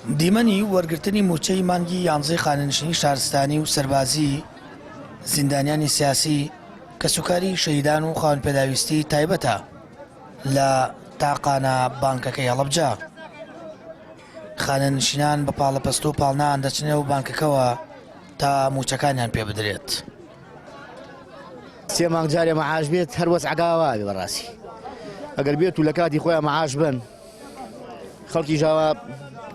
دیمەنی وەرگرتنی موچەی مانگی 11 خانەنشینی شارستانی و سەربازی زیندانیانی سیاسی کە سوکاری شەهیدان و خاوەنپێداویستی تایبەتە لە تاقانە بانکەکەی هەڵەبجە. خانەنشینان بە پاڵەپەست و پاڵنان دەچنەوە بانکەکەوە تا موچەکانیان پێ بدرێت. سێ مانگ جارێ مەعاش بێت هەر وەسعگاوا بێ بەڕاستی ئەگەر بێت و لە کاتی خۆیان مەعاش بن خەڵکی ژاوا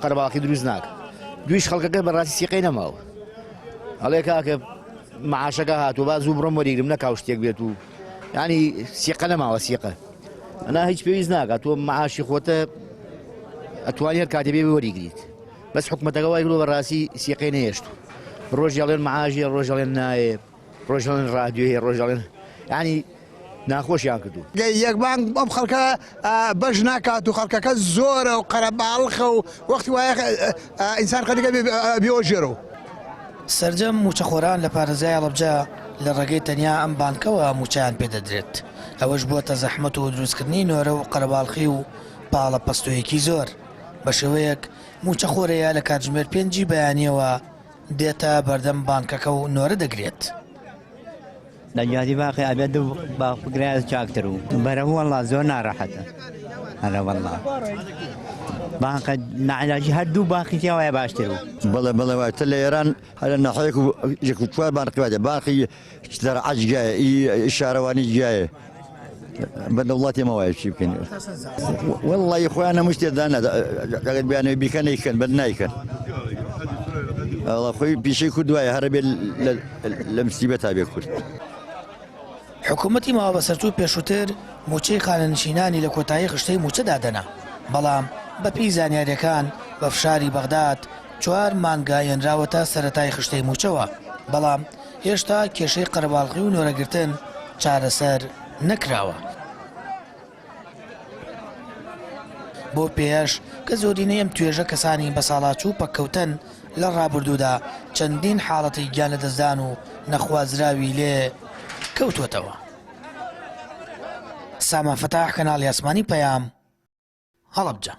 قەرەباڵقی دروست ناکە. دویش خەڵکەکە بەڕاستی سیقەی نەماوە هەڵێ کاکە مەعاشەکە هاتووە با زوو بڕۆم وەریگرم نەکاو شتێک بێت و یعنی سیقە نەماوە سیقە ئەنا هیچ پێویست ناکات تۆ مەعاشی خۆتە ئەتوانی هەر کاتێ بێ وەریگریت بەس حکومەتەکە وای کرۆ بەڕاستی سیقەی نەهێشت ڕۆژ دەڵێن مەعاشیە ڕۆژ دەڵێن نایە ڕۆژ دەڵێن ڕادیۆیە ڕۆژ دەڵێن یعنی ناخۆشیان کردو. یەک بانک ئەم خەڵکە بەش ناکات و خەڵکەکە زۆرە و قەرەباڵخە و وەختی وایە ئینسان خەریکە بێەوە ژێرەوە. سەرجەم موچەخۆران لە پارێزای هەڵەبجە لە ڕێگەی تەنیا ئەم بانکەوە موچەیان پێدەدرێت. ئەوەش بووەتە زەحمەت و دروستکردنی نۆرە و قەرەباڵخی و پاڵە پەستۆیەکی زۆر بە شێوەیەک موچەخۆرەیە لە کاتژمێر 5 بەیانیەوە دێتە بەردەم بانکەکە و نۆرە دەگرێت. لەجیاتی باقی ئەبێت دوو باقگرای چاکتر و بەرەوە وەڵڵا زۆر ناڕەحەتە هەرە وەڵڵا بانکە نەعیلاجی هەردوو باقی تێوایە باشتر و بەڵێ وایتە لە ئێران هەرە نەحەیەک و یەک و چوار بانقی وایە باقی دەرعەج گایە شارەوانی گایە بەندە وڵاتی ئێمە وایە چی بکەین وەڵڵی خۆیان هەموو شتێدا ئەگەر بیانەوە بیکەن نەیکەن بەد نایکەن خۆی پیشەی کورد وایە هەرە بێت لە مسیبەتا بێ کورد. حکوومەتی ماوە بەسەرچوو پێشووتر موچەی خانەنشینانی لە کۆتایی خشتەی موچە دادەنا بەڵام بەپی زانیاریەکان بە فشاری بەغداد 4 مانگە هێنراوەتە سەرەتای خشتەی موچەوە بەڵام هێشتا کێشەی قەرەباڵغی و نۆرەگرتن چارەسەر نەکراوە. بۆ پێش کە زۆرینەی ئەم توێژە کەسانی بە ساڵاچوو پەککەوتن لە ڕابردوودا چەندین حاڵەتی گیان لەدەستدان و نەخوازراوی لێ کەوتوەتەوە. سامان فەتاح کەناڵی ئاسمانی پەیام هەڵەبجە.